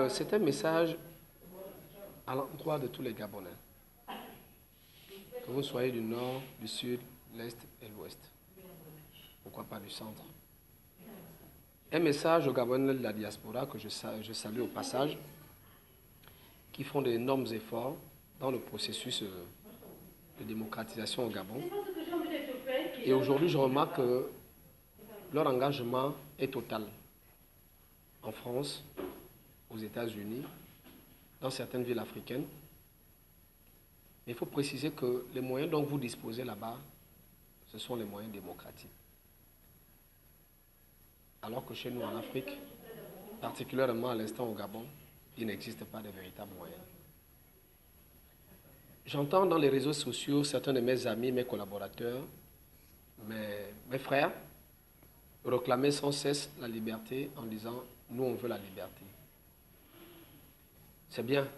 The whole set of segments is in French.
C'est un message à l'endroit de tous les Gabonais. Que vous soyez du nord, du sud, l'est et l'ouest. Pourquoi pas du centre. Un message aux Gabonais de la diaspora que je salue au passage, qui font d'énormes efforts dans le processus de démocratisation au Gabon. Et aujourd'hui, je remarque que leur engagement est total. En France, aux États-Unis, dans certaines villes africaines. Mais il faut préciser que les moyens dont vous disposez là-bas, ce sont les moyens démocratiques. Alors que chez nous en Afrique, particulièrement à l'instant au Gabon, il n'existe pas de véritables moyens. J'entends dans les réseaux sociaux certains de mes amis, mes collaborateurs, mes frères, réclamer sans cesse la liberté en disant « nous on veut la liberté ». C'est bien.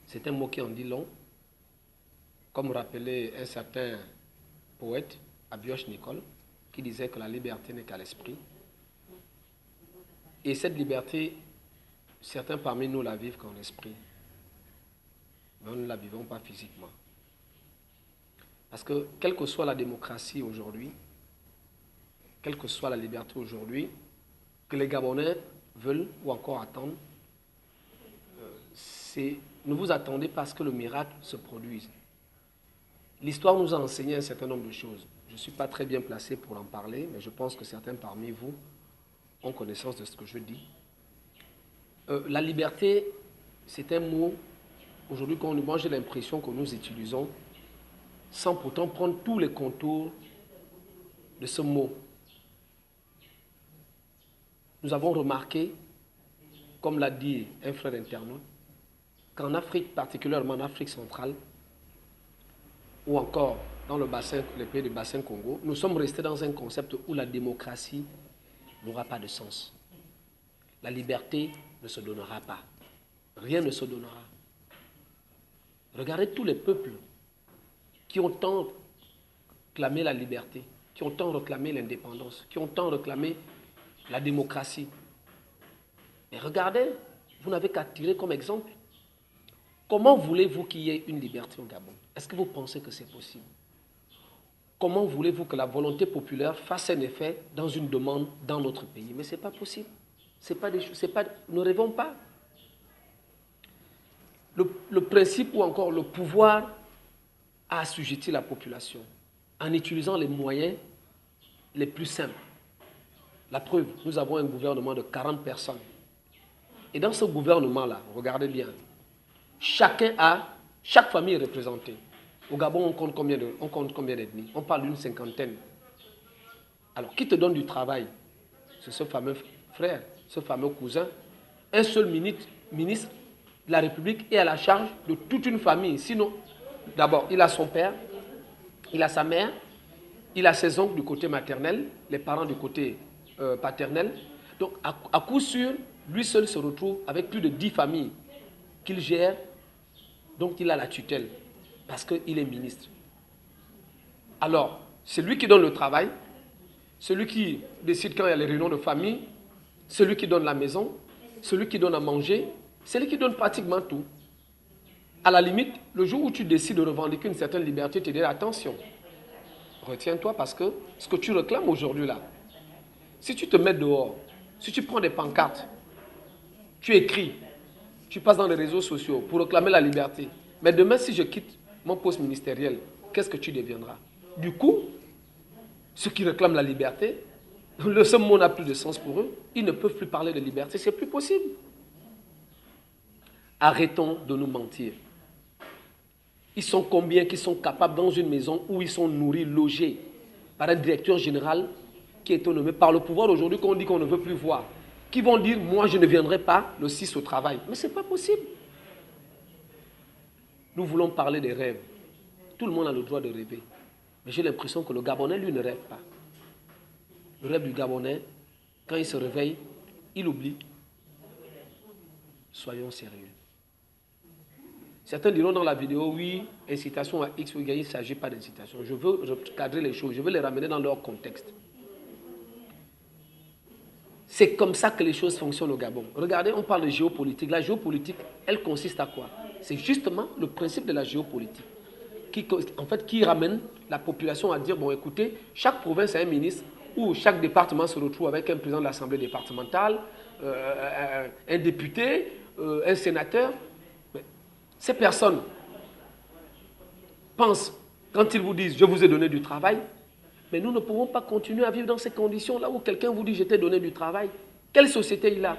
C'est un mot qui en dit long. Comme rappelait un certain poète, Abioche Nicole, qui disait que la liberté n'est qu'à l'esprit. Et cette liberté, certains parmi nous la vivent qu'en esprit. Mais nous ne la vivons pas physiquement. Parce que quelle que soit la démocratie aujourd'hui, quelle que soit la liberté aujourd'hui, que les Gabonais veulent ou encore attendent, ne vous attendez pas à ce que le miracle se produise. L'histoire nous a enseigné un certain nombre de choses. Je ne suis pas très bien placé pour en parler, mais je pense que certains parmi vous ont connaissance de ce que je dis. La liberté, c'est un mot, aujourd'hui, moi j'ai l'impression que nous utilisons sans pourtant prendre tous les contours de ce mot. Nous avons remarqué, comme l'a dit un frère internaute, qu'en Afrique, particulièrement en Afrique centrale, ou encore dans les pays du bassin Congo, nous sommes restés dans un concept où la démocratie n'aura pas de sens. La liberté ne se donnera pas. Rien ne se donnera. Regardez tous les peuples qui ont tant réclamé la liberté, qui ont tant réclamé l'indépendance, qui ont tant réclamé la démocratie. Mais regardez, vous n'avez qu'à tirer comme exemple. Comment voulez-vous qu'il y ait une liberté au Gabon? Est-ce que vous pensez que c'est possible? Comment voulez-vous que la volonté populaire fasse un effet dans une demande dans notre pays? Mais ce n'est pas possible. Ne rêvons pas. Le principe ou encore le pouvoir a assujetti la population en utilisant les moyens les plus simples. La preuve, nous avons un gouvernement de 40 personnes. Et dans ce gouvernement-là, regardez bien, chaque famille est représentée. Au Gabon, on compte combien d'ethnies? On parle d'une cinquantaine. Alors, qui te donne du travail? C'est ce fameux frère, ce fameux cousin. Un seul ministre de la République est à la charge de toute une famille. Sinon, d'abord, il a son père, il a sa mère, il a ses oncles du côté maternel, les parents du côté paternel. Donc, à coup sûr, lui seul se retrouve avec plus de 10 familles qu'il gère. Donc, il a la tutelle parce qu'il est ministre. Alors, c'est lui qui donne le travail, celui qui décide quand il y a les réunions de famille, celui qui donne la maison, celui qui donne à manger, c'est lui qui donne pratiquement tout. À la limite, le jour où tu décides de revendiquer une certaine liberté, tu dis attention, retiens-toi parce que ce que tu réclames aujourd'hui là, si tu te mets dehors, si tu prends des pancartes, tu écris, tu passes dans les réseaux sociaux pour réclamer la liberté, mais demain si je quitte mon poste ministériel, qu'est-ce que tu deviendras? Du coup, ceux qui réclament la liberté, ce mot n'a plus de sens pour eux, ils ne peuvent plus parler de liberté, c'est plus possible. Arrêtons de nous mentir. Ils sont combien qui sont capables dans une maison où ils sont nourris, logés par un directeur général qui est nommé par le pouvoir aujourd'hui qu'on dit qu'on ne veut plus voir, qui vont dire moi je ne viendrai pas le 6 au travail. Mais ce n'est pas possible. Nous voulons parler des rêves. Tout le monde a le droit de rêver. Mais j'ai l'impression que le Gabonais, lui, ne rêve pas. Le rêve du Gabonais, quand il se réveille, il oublie. Soyons sérieux. Certains diront dans la vidéo, oui, incitation à X ou Y, il ne s'agit pas d'incitation. Je veux recadrer les choses, je veux les ramener dans leur contexte. C'est comme ça que les choses fonctionnent au Gabon. Regardez, on parle de géopolitique. La géopolitique, elle consiste à quoi? C'est justement le principe de la géopolitique qui ramène la population à dire, bon écoutez, chaque province a un ministre ou chaque département se retrouve avec un président de l'Assemblée départementale, un député, un sénateur. Mais ces personnes pensent, quand ils vous disent, je vous ai donné du travail, mais nous ne pouvons pas continuer à vivre dans ces conditions-là où quelqu'un vous dit, je t'ai donné du travail. Quelle société il a?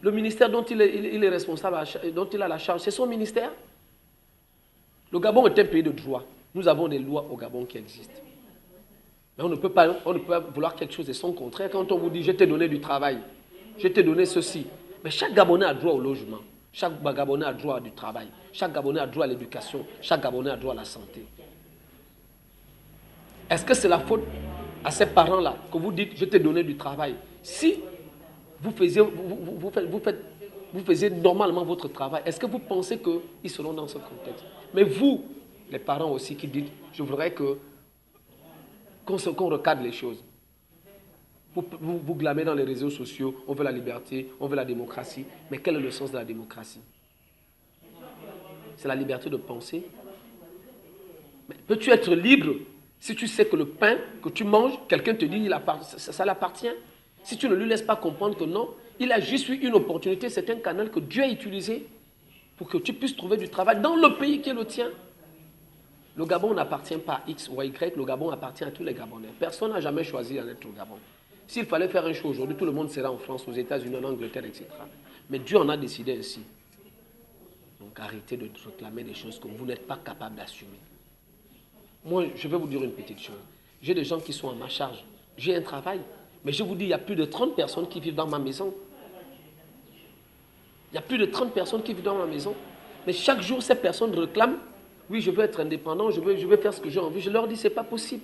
Le ministère dont il est responsable, dont il a la charge, c'est son ministère. Le Gabon est un pays de droit. Nous avons des lois au Gabon qui existent. Mais on ne peut pas vouloir quelque chose de son contraire. Quand on vous dit, je t'ai donné du travail, je t'ai donné ceci. Mais chaque Gabonais a droit au logement. Chaque Gabonais a droit du travail. Chaque Gabonais a droit à l'éducation. Chaque Gabonais a droit à la santé. Est-ce que c'est la faute à ces parents-là que vous dites, je t'ai donné du travail? Si vous faisiez normalement votre travail, est-ce que vous pensez qu'ils seront dans ce contexte? Mais vous, les parents aussi qui dites, je voudrais qu'on recadre les choses. Vous glamez dans les réseaux sociaux, on veut la liberté, on veut la démocratie. Mais quel est le sens de la démocratie? C'est la liberté de penser. Mais peux-tu être libre si tu sais que le pain que tu manges, quelqu'un te dit ça l'appartient? Si tu ne lui laisses pas comprendre que non, il a juste eu une opportunité, c'est un canal que Dieu a utilisé pour que tu puisses trouver du travail dans le pays qui est le tien. Le Gabon n'appartient pas à X ou à Y, le Gabon appartient à tous les Gabonais. Personne n'a jamais choisi d'être au Gabon. S'il fallait faire un choix aujourd'hui, tout le monde serait en France, aux États-Unis, en Angleterre, etc. Mais Dieu en a décidé ainsi. Donc arrêtez de réclamer des choses que vous n'êtes pas capable d'assumer. Moi, je vais vous dire une petite chose. J'ai des gens qui sont à ma charge. J'ai un travail. Mais je vous dis, il y a plus de 30 personnes qui vivent dans ma maison. Il y a plus de 30 personnes qui vivent dans ma maison. Mais chaque jour, ces personnes réclament, oui, je veux être indépendant, je veux faire ce que j'ai envie. Je leur dis, ce n'est pas possible.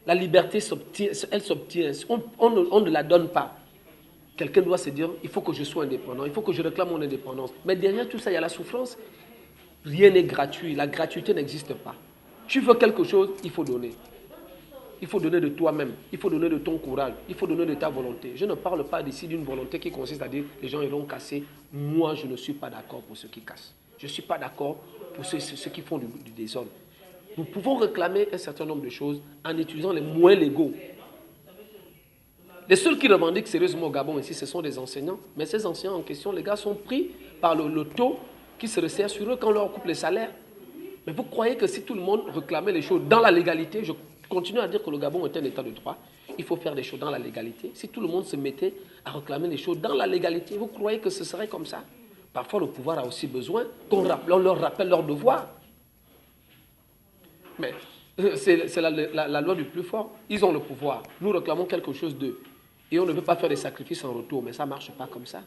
La liberté s'obtient, elle s'obtient. On ne la donne pas. Quelqu'un doit se dire, il faut que je sois indépendant, il faut que je réclame mon indépendance. Mais derrière tout ça, il y a la souffrance. Rien n'est gratuit. La gratuité n'existe pas. Tu veux quelque chose, il faut donner. Il faut donner de toi-même, il faut donner de ton courage, il faut donner de ta volonté. Je ne parle pas d'ici d'une volonté qui consiste à dire les gens iront casser. Moi, je ne suis pas d'accord pour ceux qui cassent. Je ne suis pas d'accord pour ceux qui font du désordre. Nous pouvons réclamer un certain nombre de choses en utilisant les moyens légaux. Les seuls qui revendiquent sérieusement au Gabon ici, ce sont des enseignants. Mais ces enseignants en question, les gars sont pris par le taux qui se resserre sur eux quand on leur coupe les salaires. Mais vous croyez que si tout le monde réclamait les choses dans la légalité, je continue à dire que le Gabon est un état de droit, il faut faire des choses dans la légalité. Si tout le monde se mettait à réclamer les choses dans la légalité, vous croyez que ce serait comme ça? Parfois, le pouvoir a aussi besoin qu'on leur rappelle leurs devoirs. Mais c'est la loi du plus fort. Ils ont le pouvoir. Nous réclamons quelque chose d'eux. Et on ne veut pas faire des sacrifices en retour. Mais ça ne marche pas comme ça.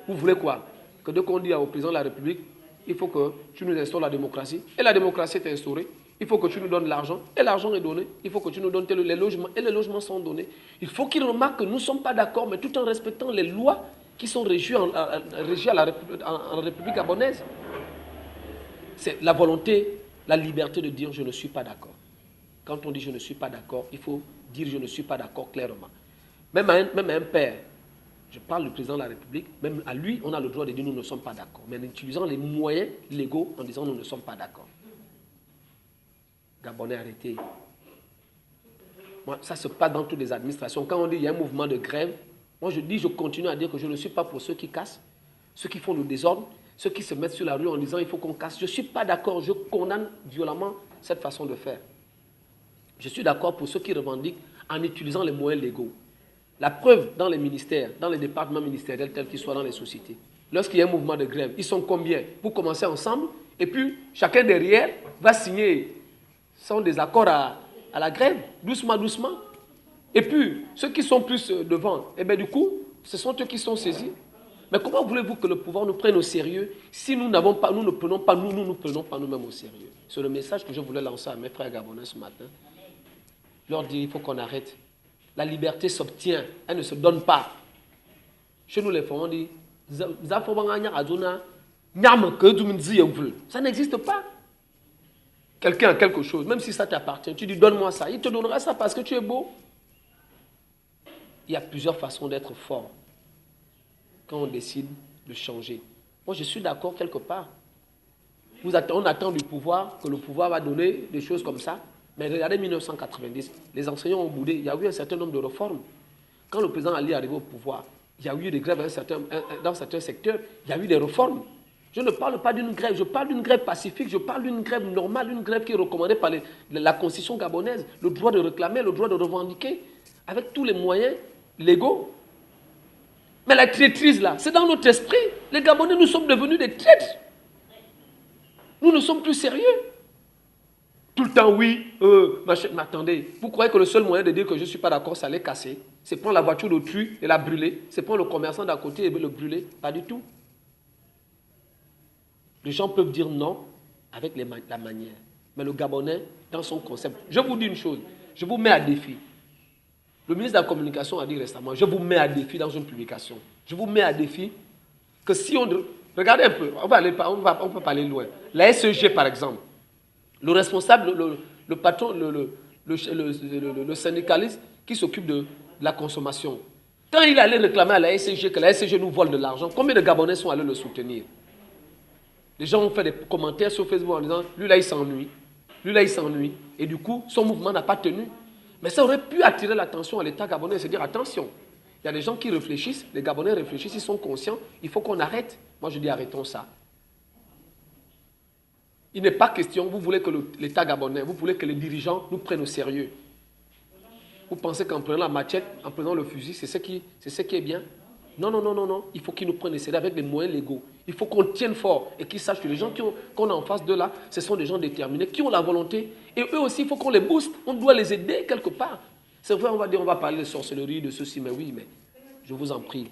Vous voulez quoi? Que dès qu'on dit au président de la République, il faut que tu nous instaures la démocratie. Et la démocratie est instaurée. Il faut que tu nous donnes l'argent. Et l'argent est donné. Il faut que tu nous donnes les logements. Et les logements sont donnés. Il faut qu'ils remarquent que nous ne sommes pas d'accord, mais tout en respectant les lois qui sont régies en République gabonaise. C'est la volonté, la liberté de dire je ne suis pas d'accord. Quand on dit je ne suis pas d'accord, il faut dire je ne suis pas d'accord clairement. Même à un père, je parle du président de la République, même à lui, on a le droit de dire nous ne sommes pas d'accord. Mais en utilisant les moyens légaux en disant nous ne sommes pas d'accord. Gabonais, arrêtez. Moi, ça se passe dans toutes les administrations. Quand on dit qu'il y a un mouvement de grève, moi je continue à dire que je ne suis pas pour ceux qui cassent, ceux qui font le désordre, ceux qui se mettent sur la rue en disant il faut qu'on casse. Je ne suis pas d'accord, je condamne violemment cette façon de faire. Je suis d'accord pour ceux qui revendiquent en utilisant les moyens légaux. La preuve dans les ministères, dans les départements ministériels tels qu'ils soient dans les sociétés. Lorsqu'il y a un mouvement de grève, ils sont combien? Vous commencez ensemble et puis chacun derrière va signer son désaccord à la grève, doucement, doucement. Et puis, ceux qui sont plus devant, eh bien du coup, ce sont eux qui sont saisis. Mais comment voulez-vous que le pouvoir nous prenne au sérieux si nous ne prenons pas nous-mêmes au sérieux? C'est le message que je voulais lancer à mes frères gabonais ce matin. Leur dire, il faut qu'on arrête. La liberté s'obtient, elle ne se donne pas. Chez nous, les femmes, on dit, ça n'existe pas. Quelqu'un a quelque chose, même si ça t'appartient, tu dis, donne-moi ça. Il te donnera ça parce que tu es beau. il y a plusieurs façons d'être fort quand on décide de changer. Moi, je suis d'accord quelque part. On attend du pouvoir que le pouvoir va donner des choses comme ça. Mais regardez 1990, les enseignants ont boudé. Il y a eu un certain nombre de réformes. Quand le président Ali est arrivé au pouvoir, il y a eu des grèves dans certains secteurs. Il y a eu des réformes. Je ne parle pas d'une grève, je parle d'une grève pacifique, je parle d'une grève normale, une grève qui est recommandée par la constitution gabonaise, le droit de réclamer, le droit de revendiquer, avec tous les moyens légaux. Mais la traîtrise là, c'est dans notre esprit. Les Gabonais, nous sommes devenus des traîtres. Nous ne sommes plus sérieux. Tout le temps, oui, mais attendez, vous croyez que le seul moyen de dire que je ne suis pas d'accord, c'est aller casser, c'est prendre la voiture d'autrui et la brûler, c'est prendre le commerçant d'à côté et le brûler? Pas du tout. Les gens peuvent dire non avec la manière. Mais le Gabonais, dans son concept, je vous dis une chose, je vous mets à défi. Le ministre de la Communication a dit récemment, je vous mets à défi dans une publication. Je vous mets à défi que si on... Regardez un peu, on peut parler loin. La SEG, par exemple, le responsable, le patron, le syndicaliste qui s'occupe de la consommation, quand il allait réclamer à la SEG que la SEG nous vole de l'argent, combien de Gabonais sont allés le soutenir? Les gens ont fait des commentaires sur Facebook en disant, lui là il s'ennuie, lui là il s'ennuie, et du coup son mouvement n'a pas tenu. Mais ça aurait pu attirer l'attention à l'État gabonais et se dire, attention, il y a des gens qui réfléchissent, les Gabonais réfléchissent, ils sont conscients, il faut qu'on arrête. Moi je dis, arrêtons ça. Il n'est pas question, vous voulez que l'État gabonais, vous voulez que les dirigeants nous prennent au sérieux. Vous pensez qu'en prenant la machette, en prenant le fusil, c'est ce qui est bien? Non, non, non, non, non. Il faut qu'ils nous prennent au sérieux avec les moyens légaux. Il faut qu'on tienne fort et qu'ils sachent que les gens qu'on a en face d'eux là, ce sont des gens déterminés, qui ont la volonté. Et eux aussi, il faut qu'on les booste. On doit les aider quelque part. C'est vrai, on va dire, on va parler de sorcellerie, de ceci, mais oui, mais je vous en prie.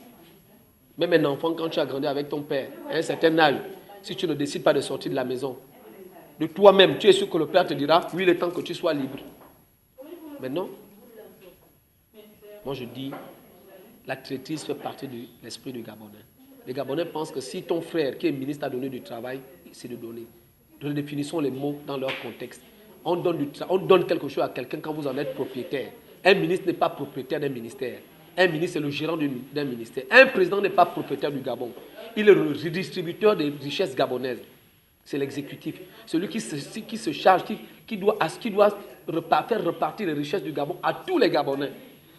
Même un enfant, quand tu as grandi avec ton père, à un certain âge, si tu ne décides pas de sortir de la maison, de toi-même, tu es sûr que le père te dira, oui, il est temps que tu sois libre. Mais non. Moi, je dis, la traîtrise fait partie de l'esprit du Gabonais. Les Gabonais pensent que si ton frère, qui est ministre, t'a donné du travail, c'est de donner. Redéfinissons les mots dans leur contexte. On donne quelque chose à quelqu'un quand vous en êtes propriétaire. Un ministre n'est pas propriétaire d'un ministère. Un ministre est le gérant d'un ministère. Un président n'est pas propriétaire du Gabon. Il est le redistributeur des richesses gabonaises. C'est l'exécutif. Celui qui se charge, qui doit faire repartir les richesses du Gabon à tous les Gabonais.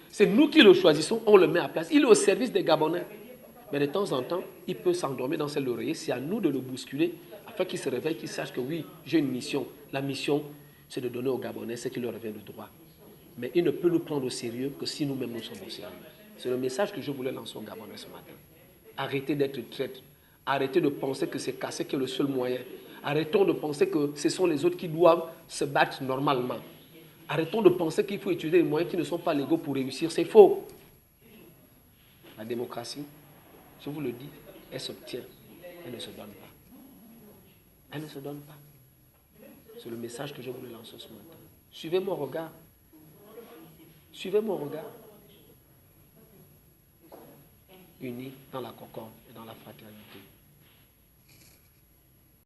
C'est nous qui le choisissons, on le met à place. Il est au service des Gabonais. Mais de temps en temps, il peut s'endormir dans cet oreiller. C'est à nous de le bousculer afin qu'il se réveille, qu'il sache que oui, j'ai une mission. La mission, c'est de donner aux Gabonais ce qui leur revient de droit. Mais il ne peut nous prendre au sérieux que si nous-mêmes nous sommes au sérieux. C'est le message que je voulais lancer aux Gabonais ce matin. Arrêtez d'être traîtres. Arrêtez de penser que c'est casser qui est le seul moyen. Arrêtons de penser que ce sont les autres qui doivent se battre normalement. Arrêtons de penser qu'il faut utiliser les moyens qui ne sont pas légaux pour réussir. C'est faux. La démocratie, je vous le dis, elle s'obtient. Elle ne se donne pas. Elle ne se donne pas. C'est le message que je voulais lancer ce matin. Suivez mon regard. Suivez mon regard. Unis dans la concorde et dans la fraternité.